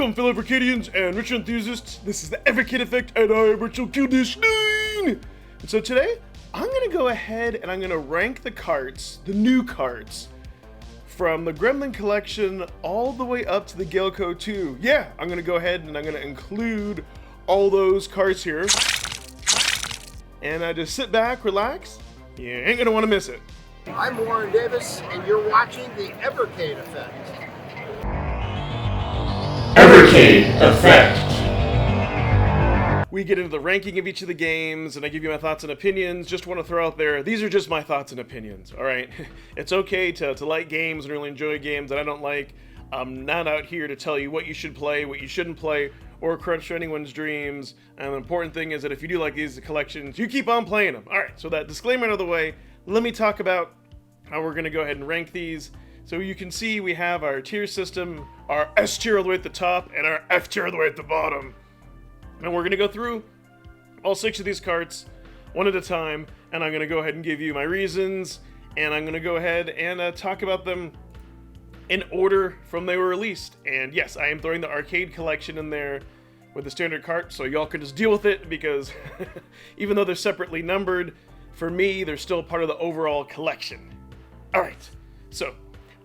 Welcome, fellow Evercadians and retro enthusiasts. This is the Evercade Effect, and I'm Virtual Conditioning. And so today, I'm gonna go ahead and I'm gonna rank the carts, the new carts, from the Gremlin collection all the way up to the Gaelco 2. Yeah, I'm gonna go ahead and I'm gonna include all those carts here. And just sit back, relax. You ain't gonna wanna miss it. I'm Warren Davis, and you're watching the Evercade Effect. Evercade Effect. We get into the ranking of each of the games, and I give you my thoughts and opinions. Just want to throw out there, these are just my thoughts and opinions, all right? It's okay to like games and really enjoy games that I don't like. I'm not out here to tell you what you should play, what you shouldn't play, or crush anyone's dreams. And the important thing is that if you do like these collections, you keep on playing them. All right, so that disclaimer out of the way, let me talk about how we're going to go ahead and rank these. So you can see we have our tier system, our S tier all the way at the top, and our F tier all the way at the bottom. And we're going to go through all 6 of these carts one at a time, and I'm going to go ahead and give you my reasons, and I'm going to go ahead and talk about them in order from they were released. And yes, I am throwing the arcade collection in there with the standard cart, so y'all can just deal with it, because even though they're separately numbered, for me, they're still part of the overall collection. Alright, so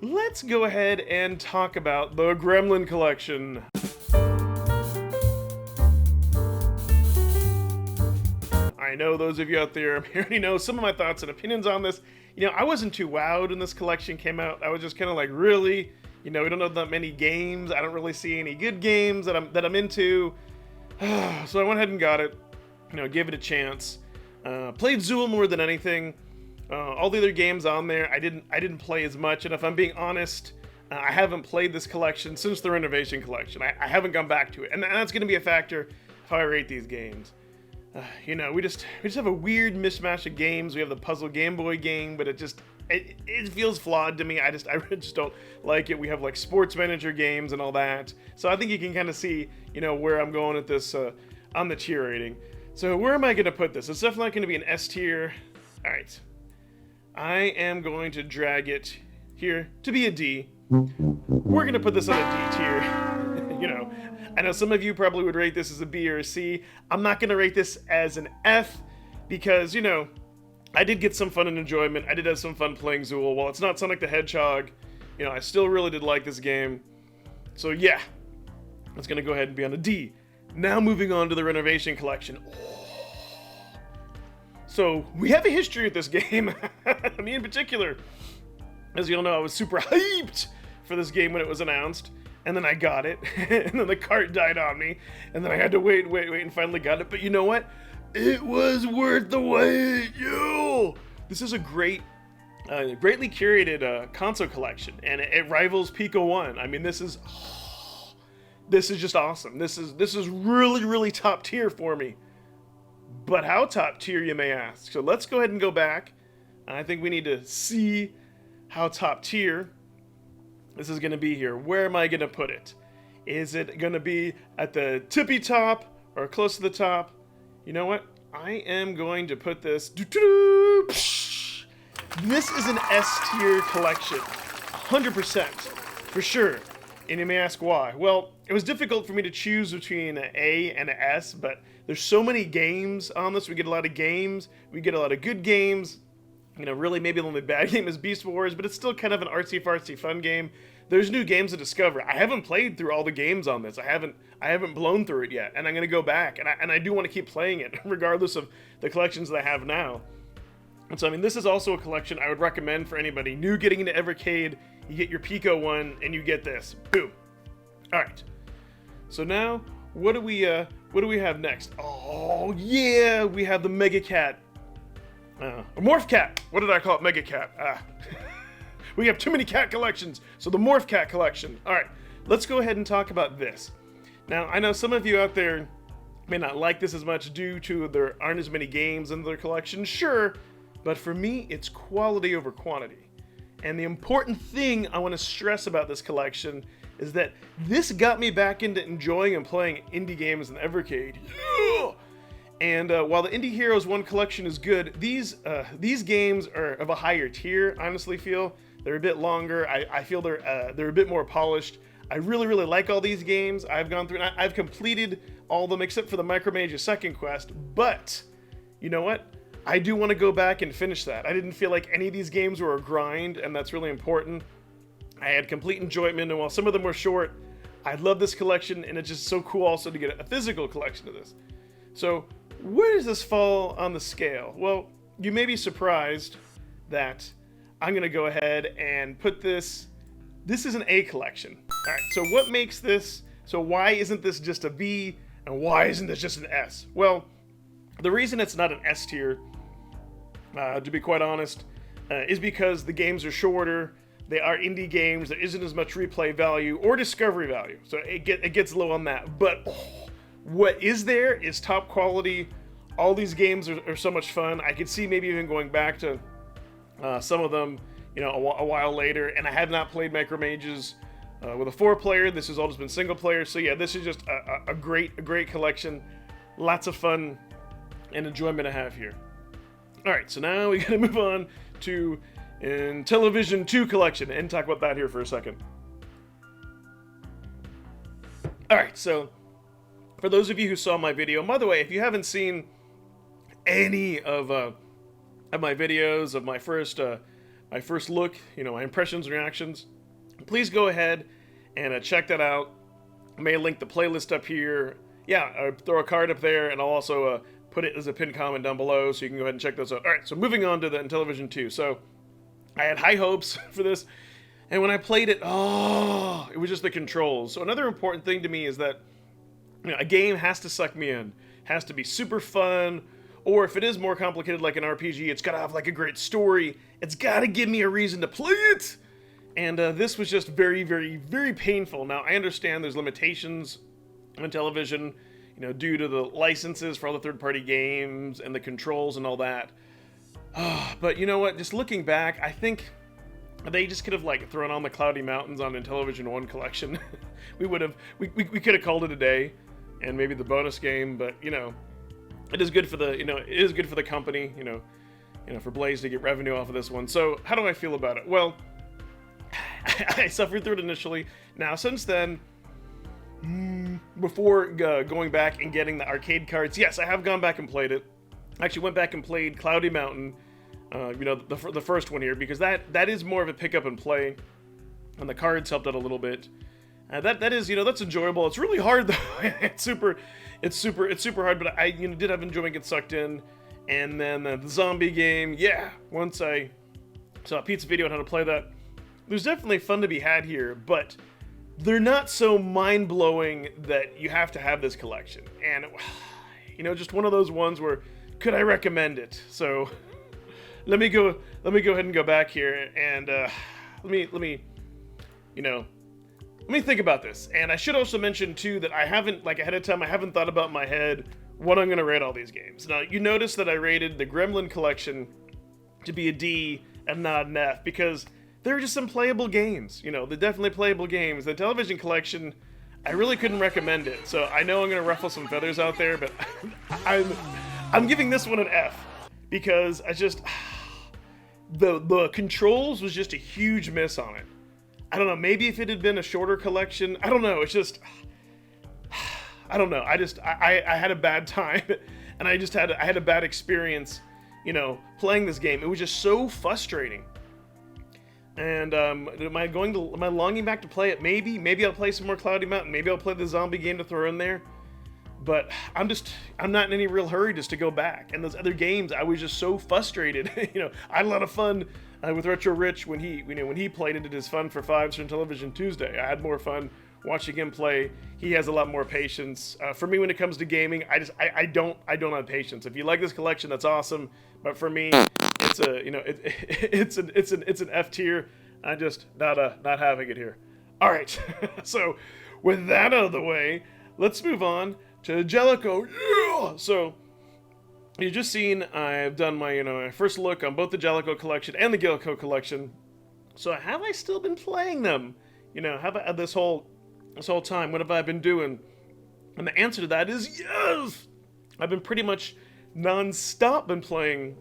let's go ahead and talk about the Gremlin collection. I know those of you out there already know some of my thoughts and opinions on this. You know, I wasn't too wowed when this collection came out. I was just kind of like, really? You know, we don't know that many games. I don't really see any good games that I'm into. So I went ahead and got it. You know, gave it a chance. Played Zool more than anything. All the other games on there, I didn't play as much. And if I'm being honest, I haven't played this collection since the Renovation collection. I haven't gone back to it, and that's going to be a factor of how I rate these games. You know, we just have a weird mishmash of games. We have the puzzle Game Boy game, but it feels flawed to me. I really just don't like it. We have like sports manager games and all that. So I think you can kind of see, you know, where I'm going at this on the tier rating. So where am I going to put this? It's definitely going to be an S tier. All right. I am going to drag it here to be a D. We're going to put this on a D tier. You know, I know some of you probably would rate this as a B or a C. I'm not going to rate this as an F because, you know, I did get some fun and enjoyment. I did have some fun playing Zool. While it's not Sonic the Hedgehog, you know, I still really did like this game. So yeah, it's going to go ahead and be on a D. Now moving on to the Renovation collection. So we have a history with this game. Me in particular. As you all know, I was super hyped for this game when it was announced. And then I got it, and then the cart died on me, and then I had to wait, and finally got it. But you know what? It was worth the wait, yo! This is a greatly curated console collection, and it rivals Pico 1. I mean, this is just awesome. This is really, really top tier for me. But how top tier, you may ask? So let's go ahead and go back. I think we need to see how top tier this is going to be here. Where am I going to put it? Is it going to be at the tippy top or close to the top? You know what? I am going to put this... This is an S tier collection. 100%. For sure. And you may ask why. Well, it was difficult for me to choose between an A and an S, but there's so many games on this. We get a lot of games. We get a lot of good games. You know, really, maybe the only bad game is Beast Wars, but it's still kind of an artsy-fartsy fun game. There's new games to discover. I haven't played through all the games on this. I haven't blown through it yet, and I'm going to go back, and I do want to keep playing it, regardless of the collections that I have now. And so, I mean, this is also a collection I would recommend for anybody new getting into Evercade. You get your Pico 1, and you get this. Boom. All right. So now, what do we have next? Oh, yeah, we have the Megacat. Morphcat. What did I call it? Megacat. We have too many cat collections, so the Morphcat collection. All right, let's go ahead and talk about this. Now, I know some of you out there may not like this as much due to there aren't as many games in their collection. Sure, but for me, it's quality over quantity. And the important thing I want to stress about this collection is that this got me back into enjoying and playing indie games in Evercade. Yeah! And while the Indie Heroes 1 collection is good, these games are of a higher tier, I honestly feel. They're a bit longer. I feel they're a bit more polished. I really, really like all these games. I've gone through and I've completed all of them except for the Micromania Second Quest, but you know what? I do want to go back and finish that. I didn't feel like any of these games were a grind, and that's really important. I had complete enjoyment, and while some of them were short, I love this collection, and it's just so cool also to get a physical collection of this. So, where does this fall on the scale? Well, you may be surprised that I'm going to go ahead and put this is an A collection. All right, so what makes this, so why isn't this just a B, and why isn't this just an S? Well, the reason it's not an S tier, to be quite honest, is because the games are shorter, they are indie games, there isn't as much replay value or discovery value, so it gets low on that. But what is there is top quality. All these games are so much fun. I could see maybe even going back to some of them, you know, a while later, and I have not played Micromages with a 4-player. This has all just been single player, so yeah, this is just a great collection. Lots of fun and enjoyment to have here. Alright, so now we gotta move on to Intellivision 2 collection and talk about that here for a second. Alright, so for those of you who saw my video, by the way, if you haven't seen any of my videos of my first look, you know, my impressions and reactions, please go ahead and check that out. I may link the playlist up here. Yeah, I'll throw a card up there, and I'll also put it as a pinned comment down below, so you can go ahead and check those out. Alright, so moving on to the Intellivision 2. So, I had high hopes for this, and when I played it, it was just the controls. So another important thing to me is that, you know, a game has to suck me in. Has to be super fun, or if it is more complicated like an RPG, it's gotta have like a great story. It's gotta give me a reason to play it! And this was just very, very, very painful. Now, I understand there's limitations on Intellivision, you know, due to the licenses for all the third-party games and the controls and all that. But you know what? Just looking back, I think they just could have like thrown on the Cloudy Mountains on Intellivision 1 collection. we could have called it a day, and maybe the bonus game. But you know, it is good for the it is good for the company. You know, for Blaze to get revenue off of this one. So how do I feel about it? Well, I suffered through it initially. Now since then, before going back and getting the arcade cards, yes, I have gone back and played it. I actually went back and played Cloudy Mountain, you know, the first one here, because that is more of a pick up and play, and the cards helped out a little bit. That is, you know, that's enjoyable. It's really hard though. it's super hard, but I did have enjoyment, get sucked in. And then the zombie game, yeah. Once I saw Pete's video on how to play that, there's definitely fun to be had here, but they're not so mind-blowing that you have to have this collection. And, you know, just one of those ones where, could I recommend it? So, let me go ahead and go back here, and let me think about this. And I should also mention, too, that I haven't, like ahead of time, I haven't thought about in my head what I'm going to rate all these games. Now, you notice that I rated the Gremlin collection to be a D and not an F, because there are just some playable games. You know, they're definitely playable games. The Intellivision collection, I really couldn't recommend it. So I know I'm going to ruffle some feathers out there, but I'm giving this one an F, because I just, the controls was just a huge miss on it. I don't know, maybe if it had been a shorter collection, I don't know, it's just, I don't know, I had a bad time, and I had a bad experience, you know, playing this game. It was just so frustrating. And am I longing back to play it? Maybe I'll play some more Cloudy Mountain. Maybe I'll play the zombie game to throw in there. But I'm not in any real hurry just to go back. And those other games, I was just so frustrated. You know, I had a lot of fun with Retro Rich when he played and did his Fun for Fives for Intellivision Tuesday. I had more fun watching him play. He has a lot more patience. For me, when it comes to gaming, I don't have patience. If you like this collection, that's awesome. But for me, it's an F tier. I'm just not having it here. All right. So with that out of the way, let's move on to Jaleco. Yeah! So you've just seen I've done my my first look on both the Jaleco collection and the Gaelco collection. So have I still been playing them? You know, have I this whole time? What have I been doing? And the answer to that is yes. I've been pretty much non-stop been playing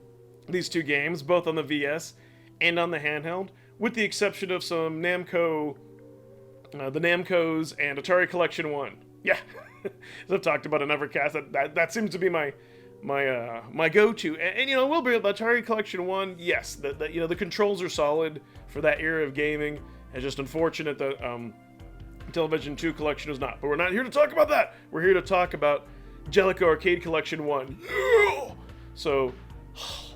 these two games, both on the VS and on the handheld, with the exception of some Namco the Namcos, and Atari Collection 1. Yeah, as I've talked about in Evercast, that seems to be my go-to. And you know, will be the Atari Collection 1. Yes, the controls are solid for that era of gaming. It's just unfortunate that Intellivision 2 Collection is not. But we're not here to talk about that. We're here to talk about Jaleco Arcade Collection 1. Yeah! So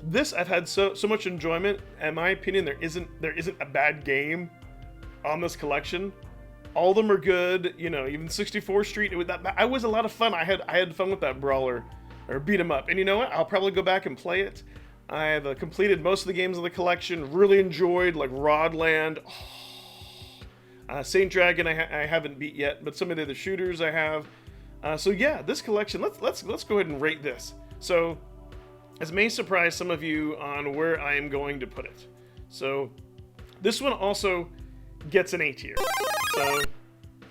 this, I've had so much enjoyment. In my opinion, there isn't a bad game on this collection. All of them are good. You know, even 64th Street. I was a lot of fun. I had fun with that brawler, or beat 'em up. And you know what? I'll probably go back and play it. I have completed most of the games of the collection. Really enjoyed, like Rodland. Saint Dragon I haven't beat yet, but some of the other shooters I have. So yeah, this collection. Let's go ahead and rate this. So this may surprise some of you on where I am going to put it. So this one also gets an A tier. So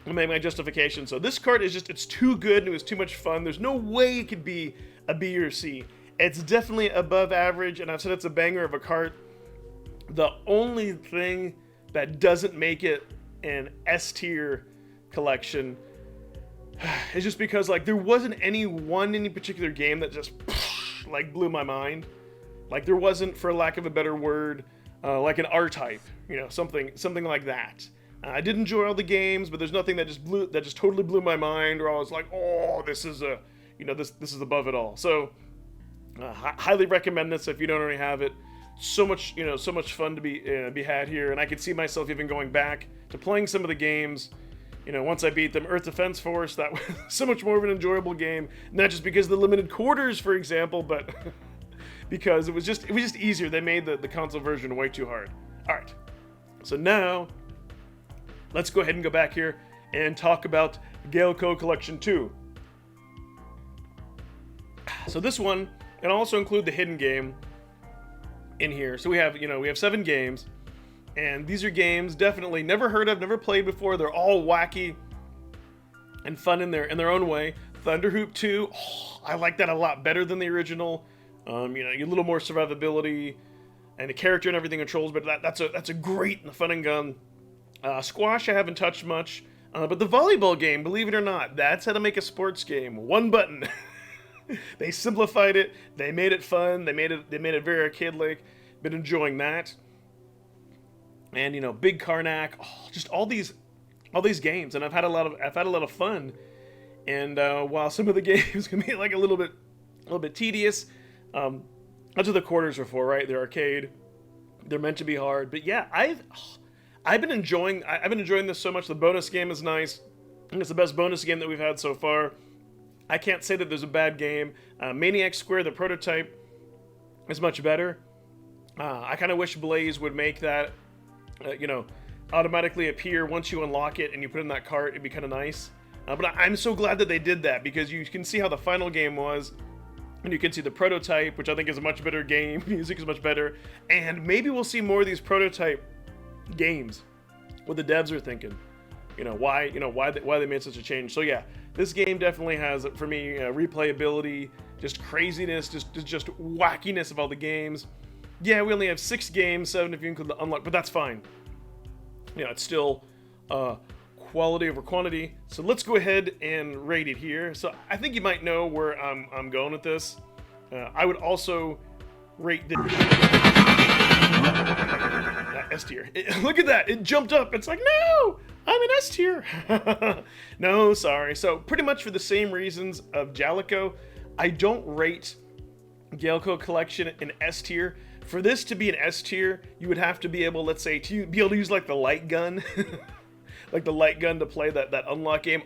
I'll make my justification. So this card is it's too good and it was too much fun. There's no way it could be a B or C. It's definitely above average, and I've said it's a banger of a card. The only thing that doesn't make it an S tier collection is just because like there wasn't any particular game that just like blew my mind. Like there wasn't, for lack of a better word, like an R-Type, you know, something like that. I did enjoy all the games, but there's nothing that just totally blew my mind, or I was like, oh, this is this is above it all. So highly recommend this if you don't already have it. So much fun to be had here, and I could see myself even going back to playing some of the games. You know, once I beat them, Earth Defense Force, that was so much more of an enjoyable game. Not just because of the limited quarters, for example, but because it was just easier. They made the console version way too hard. All right, so now let's go ahead and go back here and talk about Gaelco Collection 2. So this one, and I'll also include the hidden game in here. So we have 7 games, and these are games definitely never heard of, never played before. They're all wacky and fun in their own way. Thunderhoop 2, I like that a lot better than the original. You know, a little more survivability and the character and everything controls, but that's a great fun and gun. Squash I haven't touched much, but the volleyball game, believe it or not, that's how to make a sports game. One button. They simplified it. They made it fun. They made it very arcade-like. Been enjoying that. And you know, Big Karnak, just all these games, and I've had a lot of fun. And while some of the games can be like a little bit tedious, that's what the quarters are for, right? They're arcade. They're meant to be hard. But yeah, I've been enjoying this so much. The bonus game is nice. I think it's the best bonus game that we've had so far. I can't say that there's a bad game. Maniac Square, the prototype, is much better. I kind of wish Blaze would make that, automatically appear once you unlock it and you put it in that cart. It'd be kind of nice. But I'm so glad that they did that, because you can see how the final game was, and you can see the prototype, which I think is a much better game. Music is much better, and maybe we'll see more of these prototype games. What the devs are thinking. Why they made such a change. So yeah, this game definitely has, for me, replayability, just craziness, just wackiness of all the games. Yeah, we only have 6 games, 7 if you include the unlock, but that's fine. It's still quality over quantity. So let's go ahead and rate it here. So I think you might know where I'm going with this. I would also rate this. S tier. Look at that. It jumped up. It's like, no, I'm an S tier. No, sorry. So pretty much for the same reasons of Jaleco, I don't rate Gaelco Collection an S tier. For this to be an S tier, you would have to be able, let's say, to be able to use like the light gun, like the light gun to play that unlock game.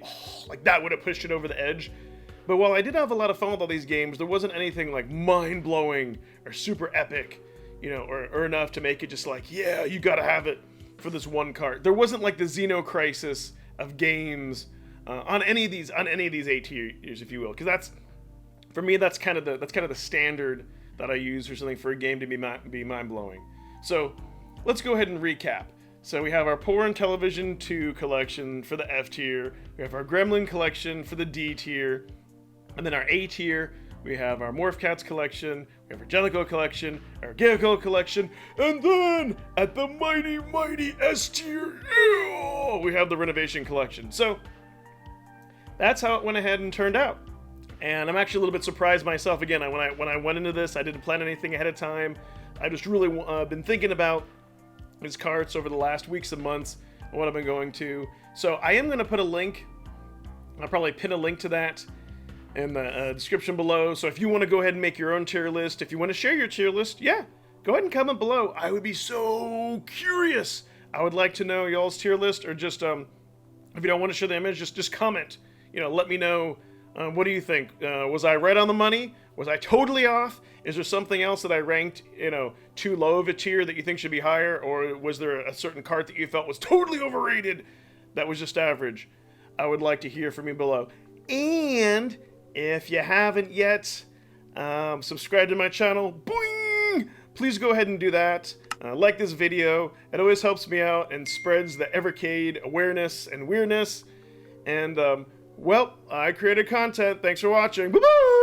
Like that would have pushed it over the edge. But while I did have a lot of fun with all these games, there wasn't anything like mind-blowing or super epic, or enough to make it just like, yeah, you gotta have it for this one cart. There wasn't like the Xeno Crisis of games on any of these A tiers, if you will, because that's, for me, that's kind of the standard that I use for something, for a game to be mind-blowing. So let's go ahead and recap. So we have our poor Intellivision 2 collection for the F tier. We have our Gremlin collection for the D tier. And then our A tier, we have our Morphcats collection. we have our Jaleco collection, our Gaelco collection, and then at the mighty S tier, we have the Renovation collection. So that's how it went ahead and turned out. And I'm actually a little bit surprised myself. Again, when I went into this, I didn't plan anything ahead of time. I just really been thinking about his carts over the last weeks and months and what I've been going to. So I am going to put a link. I'll probably pin a link to that in the description below. So if you want to go ahead and make your own tier list, if you want to share your tier list, yeah, go ahead and comment below. I would be so curious. I would like to know y'all's tier list, or just if you don't want to share the image, just comment. You know, let me know. What do you think? Was I right on the money? Was I totally off? Is there something else that I ranked, too low of a tier that you think should be higher? Or was there a certain cart that you felt was totally overrated that was just average? I would like to hear from you below. And if you haven't yet subscribed to my channel, boing! Please go ahead and do that. Like this video. It always helps me out and spreads the Evercade awareness and weirdness. And, well, I created content. Thanks for watching. Bye-bye!